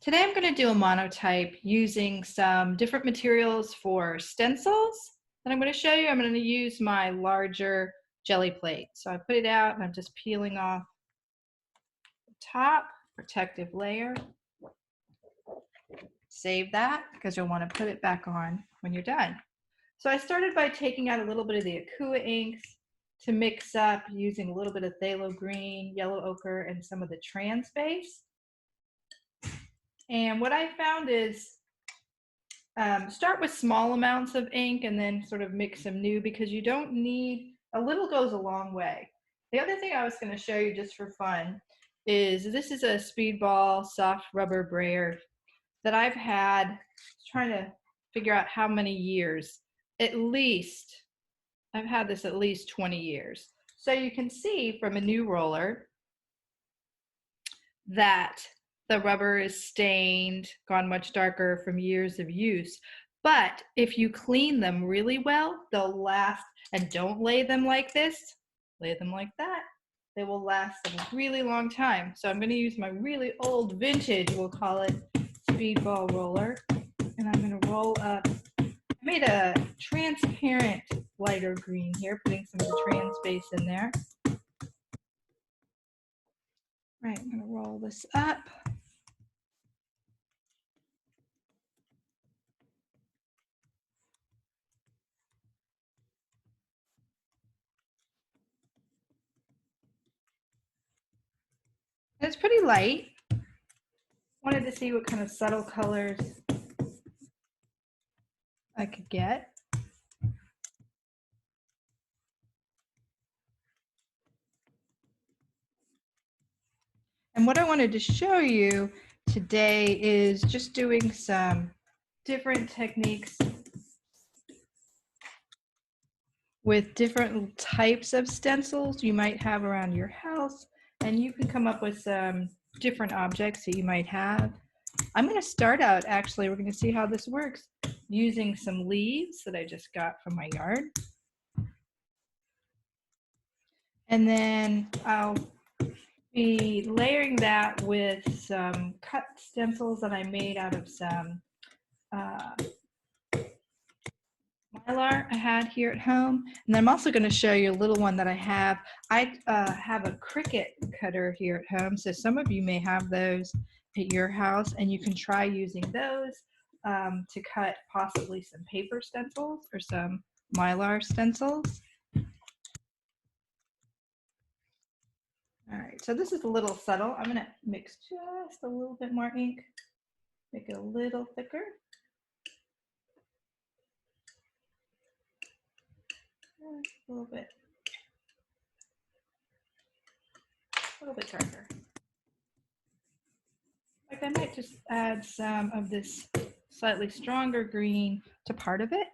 Today I'm going to do a monotype using some different materials for stencils that I'm going to show you. I'm going to use my larger jelly plate. So I put it out and I'm just peeling off the top protective layer. Save that because you'll want to put it back on when you're done. So I started by taking out a little bit of the Aqua inks to mix up using a little bit of phthalo green, yellow ochre, and some of the trans base. And what I found is start with small amounts of ink and then sort of mix some new, because you don't need, a little goes a long way. The other thing I was going to show you just for fun is this is a Speedball soft rubber brayer that I've had, trying to figure out how many years. At least, I've had this at least 20 years. So you can see from a new roller that the rubber is stained, gone much darker from years of use. But if you clean them really well, they'll last. And don't lay them like this, lay them like that. They will last a really long time. So I'm going to use my really old vintage, we'll call it, Speedball roller. And I'm going to roll up. I made a transparent lighter green here, putting some of the trans base in there. Right, I'm going to roll this up. It's pretty light. Wanted to see what kind of subtle colors I could get. And what I wanted to show you today is just doing some different techniques with different types of stencils you might have around your house, and you can come up with some different objects that you might have. I'm going to start out, actually, we're going to see how this works, using some leaves that I just got from my yard. And then I'll be layering that with some cut stencils that I made out of some Mylar I had here at home. And then I'm also going to show you a little one that I have. I have a Cricut cutter here at home, so some of you may have those at your house, and you can try using those to cut possibly some paper stencils or some Mylar stencils. All right, so this is a little subtle. I'm going to mix just a little bit more ink, make it a little thicker. Just a little bit darker. Like I might just add some of this slightly stronger green to part of it.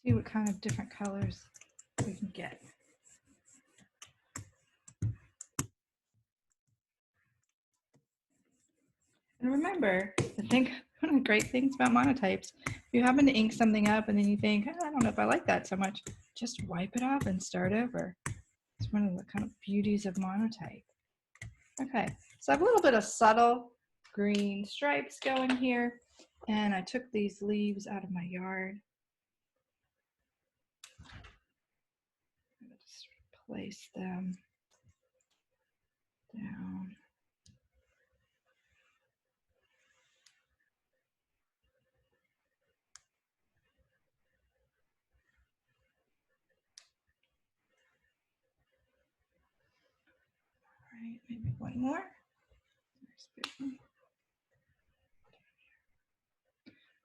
See what kind of different colors we can get. And remember, one of the great things about monotypes, if you happen to ink something up and then you think, I don't know if I like that so much, just wipe it off and start over. It's one of the kind of beauties of monotype. Okay, so I have a little bit of subtle green stripes going here, and I took these leaves out of my yard. I'm going to just place them down. All right, maybe one more.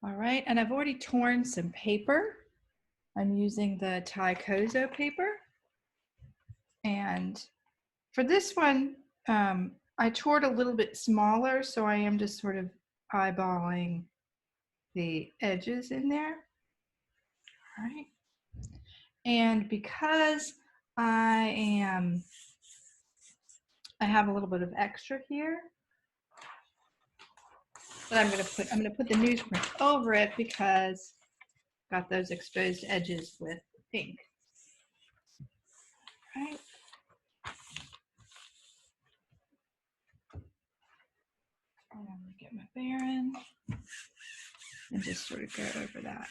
All right, and I've already torn some paper. I'm using the Tycozo paper. And for this one, I tore it a little bit smaller, so I am just sort of eyeballing the edges in there. All right. And because I have a little bit of extra here, but I'm going to put the newsprint over it because I've got those exposed edges with ink. Right. And I'm gonna get my Baron and just sort of go over that.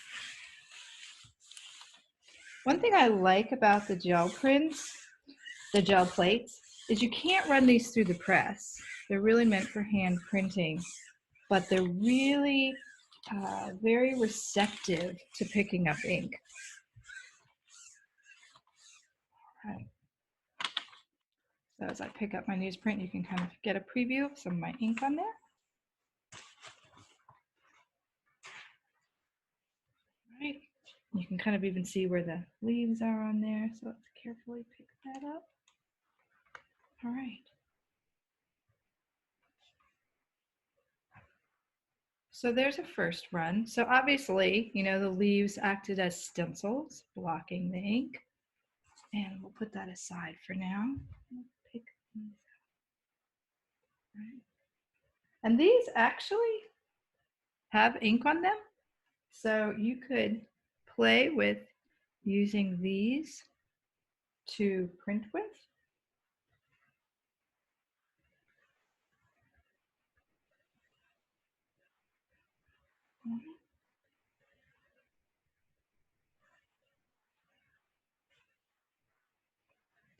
One thing I like about the gel prints, the gel plates, is you can't run these through the press. They're really meant for hand printing, but they're really very receptive to picking up ink. Right. So as I pick up my newsprint, you can kind of get a preview of some of my ink on there. Right. You can kind of even see where the leaves are on there, so let's carefully pick that up. All right. So there's a first run. So obviously, you know, the leaves acted as stencils, blocking the ink. And we'll put that aside for now. Pick these up. Right. And these actually have ink on them. So you could play with using these to print with.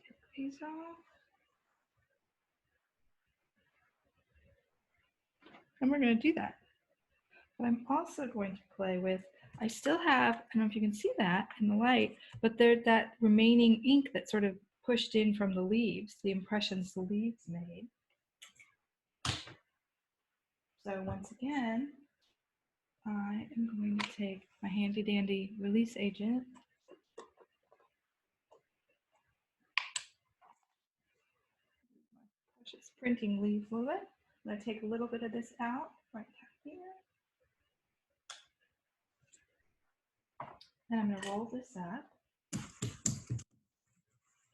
Take these off. And we're going to do that. But I'm also going to play with, I still have, I don't know if you can see that in the light, but there's that remaining ink that sort of pushed in from the leaves, the impressions the leaves made. So once again, I am going to take my handy dandy release agent. Precious printing leaf fluid. I'm going to take a little bit of this out right here. And I'm going to roll this up.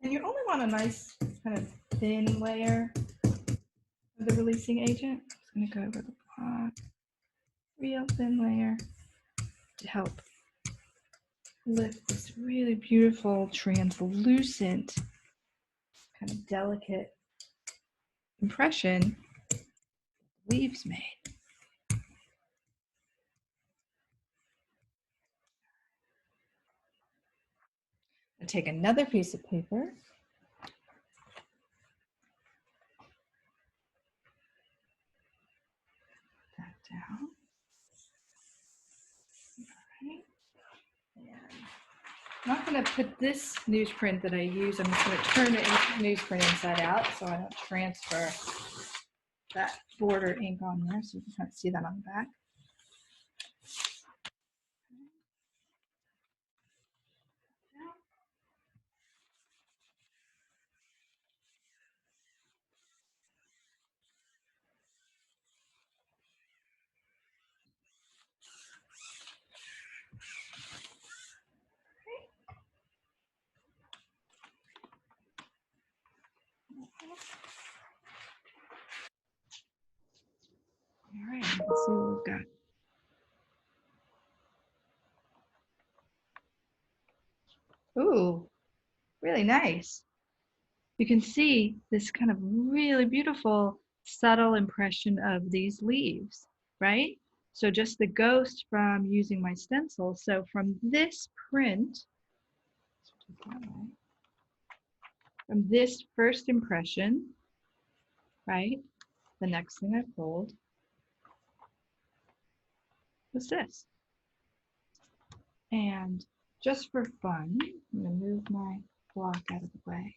And you only want a nice kind of thin layer of the releasing agent. I'm just going to go over the block, real thin layer to help lift this really beautiful, translucent, kind of delicate impression leaves made. I'll take another piece of paper. That down. All right. And I'm not going to put this newsprint that I use, I'm just going to turn the newsprint inside out so I don't transfer that border ink on there, so you can kind of see that on the back. All right, let's see what we've got. Ooh, really nice. You can see this kind of really beautiful, subtle impression of these leaves, right? So just the ghost from using my stencil. So from this print, from this first impression, right? The next thing I pulled was this. And just for fun, I'm going to move my block out of the way.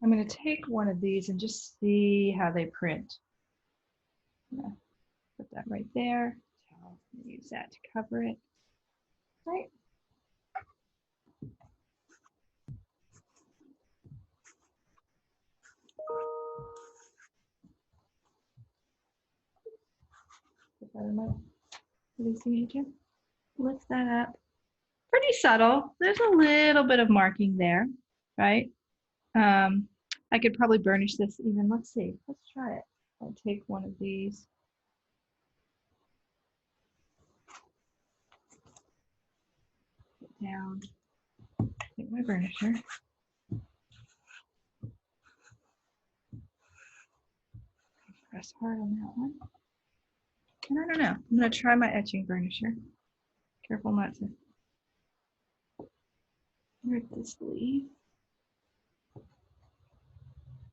I'm going to take one of these and just see how they print. I'm going to put that right there. I'll use that to cover it. Right. Put that in my releasing agent. Lift that up. Pretty subtle. There's a little bit of marking there, right? I could probably burnish this even. Let's see. Let's try it. I'll take one of these. down. Take my burnisher. Press hard on that one. And I don't know. I'm going to try my etching burnisher. Careful not to rip this leaf.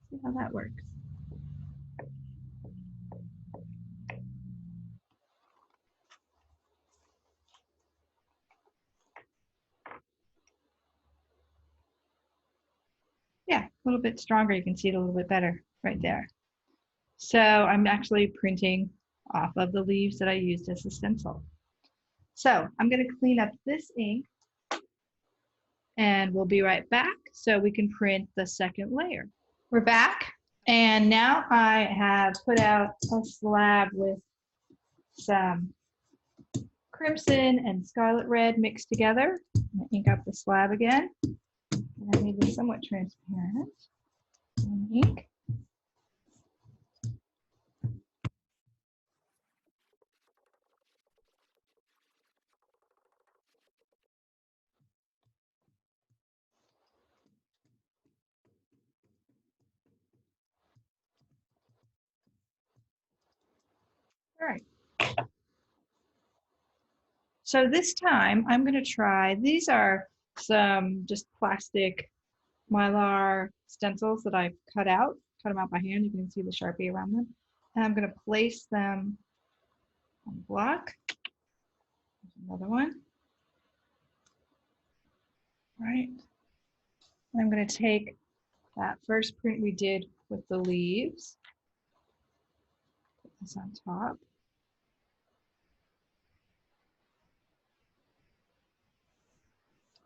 See how that works. Yeah, a little bit stronger. You can see it a little bit better right there. So I'm actually printing off of the leaves that I used as a stencil. So I'm going to clean up this ink and we'll be right back so we can print the second layer. We're back, and now I have put out a slab with some crimson and scarlet red mixed together. I'm going to ink up the slab again. And I made this somewhat transparent. And ink. All right. So this time I'm going to try, these are some just plastic Mylar stencils that I've cut them out by hand. You can see the Sharpie around them. And I'm going to place them on the block. There's another one. Right. And I'm going to take that first print we did with the leaves, put this on top.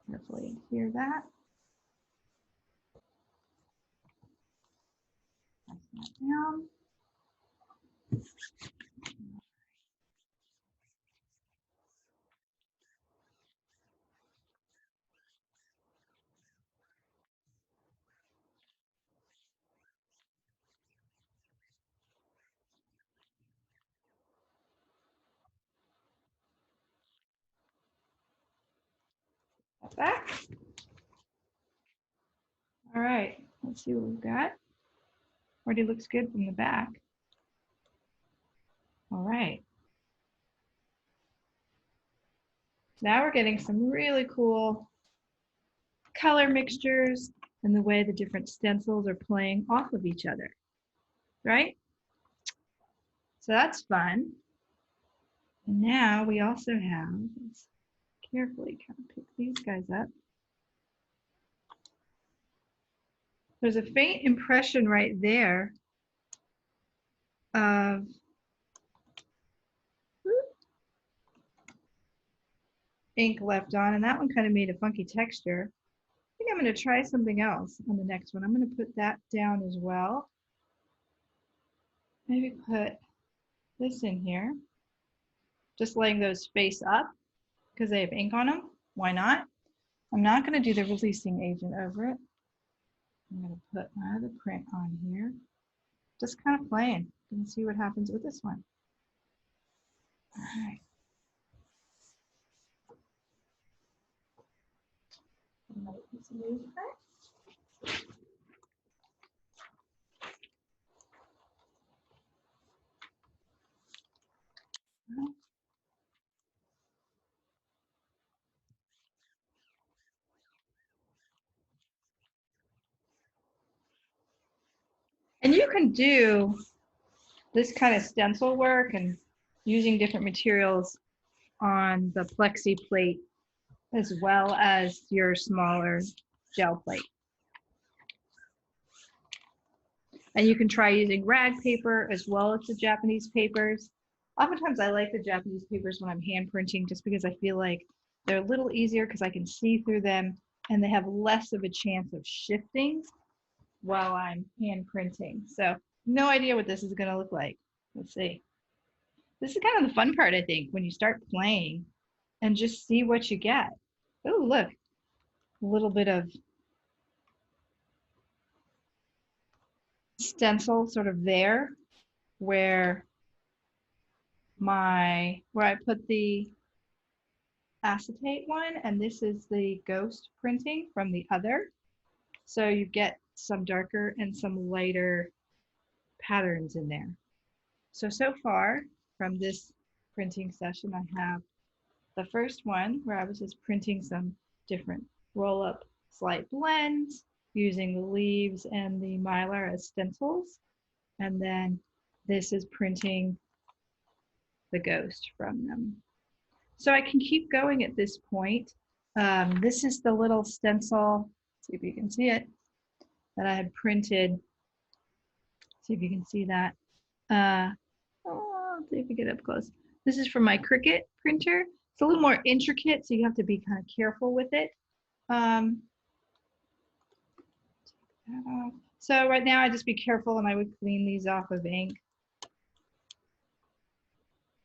Carefully adhere that. Press that down. That back. All right, let's see what we've got. Already looks good from the back. All right. Now we're getting some really cool color mixtures and the way the different stencils are playing off of each other, right? So that's fun. And now we also have, let's carefully kind of pick these guys up. There's a faint impression right there of ink left on, and that one kind of made a funky texture. I think I'm going to try something else on the next one. I'm going to put that down as well. Maybe put this in here. Just laying those face up because they have ink on them. Why not? I'm not going to do the releasing agent over it. I'm going to put my other print on here. Just kind of playing. And see what happens with this one. All right. Another piece of newsprint. And you can do this kind of stencil work and using different materials on the plexi plate as well as your smaller gel plate. And you can try using rag paper as well as the Japanese papers. Oftentimes I like the Japanese papers when I'm hand printing just because I feel like they're a little easier because I can see through them and they have less of a chance of shifting while I'm hand printing. So no idea what this is going to look like. Let's see. This is kind of the fun part, I think, when you start playing and just see what you get. Oh, look, a little bit of stencil sort of there where I put the acetate one, and this is the ghost printing from the other. So you get some darker and some lighter patterns in there. So far from this printing session, I have the first one where I was just printing some different roll-up slight blends using the leaves and the mylar as stencils. And then this is printing the ghost from them. So I can keep going at this point. This is the little stencil, see if you can see it, that I had printed. See if you can see that. Let's see if we get up close. This is from my Cricut printer. It's a little more intricate, so you have to be kind of careful with it. So right now I just be careful and I would clean these off of ink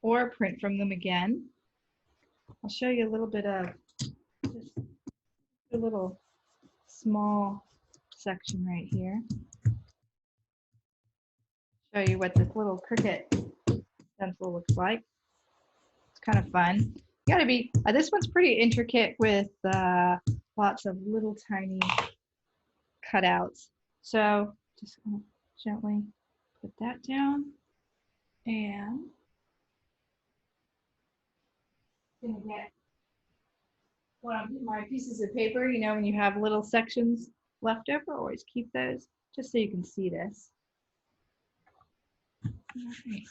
or print from them again. I'll show you a little bit of just a little small section right here. Show you what this little Cricut stencil looks like. It's kind of fun. You gotta be, this one's pretty intricate with lots of little tiny cutouts. So just gonna gently put that down and gonna get one of my pieces of paper. You know, when you have little sections left over, always keep those just so you can see this. All right.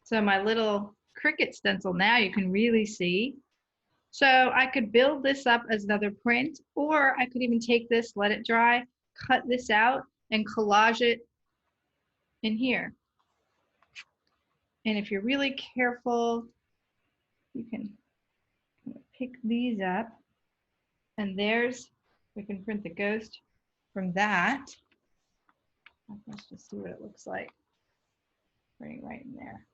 So my little Cricut stencil now you can really see. So I could build this up as another print, or I could even take this, let it dry, cut this out, and collage it in here. And if you're really careful, you can pick these up. And there's, we can print the ghost from that. Let's just see what it looks like. Right in there.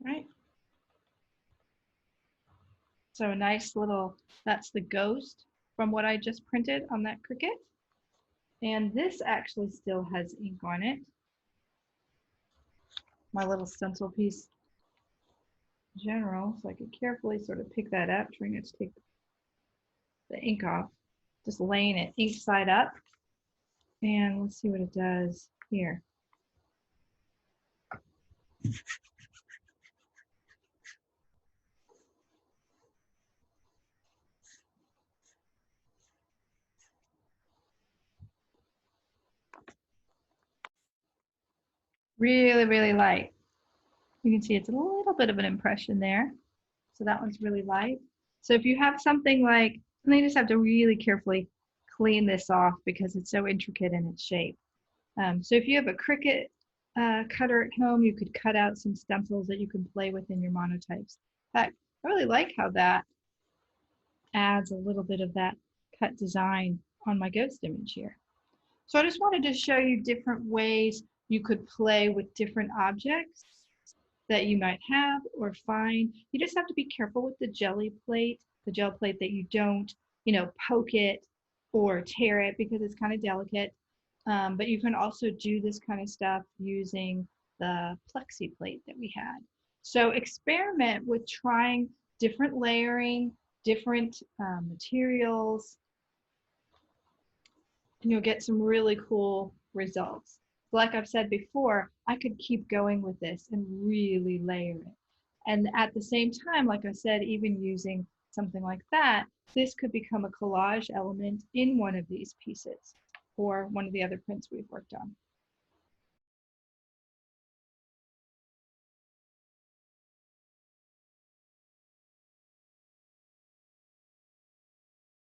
Right. So a nice little, that's the ghost from what I just printed on that Cricut. And this actually still has ink on it. My little stencil piece in general, so I could carefully sort of pick that up, trying to take the ink off, just laying it ink side up. And let's see what it does here. Really, really light. You can see it's a little bit of an impression there. So that one's really light. So if you have something like, and you just have to really carefully clean this off because it's so intricate in its shape. So if you have a Cricut cutter at home, you could cut out some stencils that you can play with in your monotypes. I really like how that adds a little bit of that cut design on my ghost image here. So I just wanted to show you different ways you could play with different objects that you might have or find. You just have to be careful with the gel plate that you don't, you know, poke it or tear it because it's kind of delicate. But you can also do this kind of stuff using the plexi plate that we had. So experiment with trying different layering, different materials, and you'll get some really cool results. Like I've said before, I could keep going with this and really layer it. And at the same time, like I said, even using something like that, this could become a collage element in one of these pieces or one of the other prints we've worked on.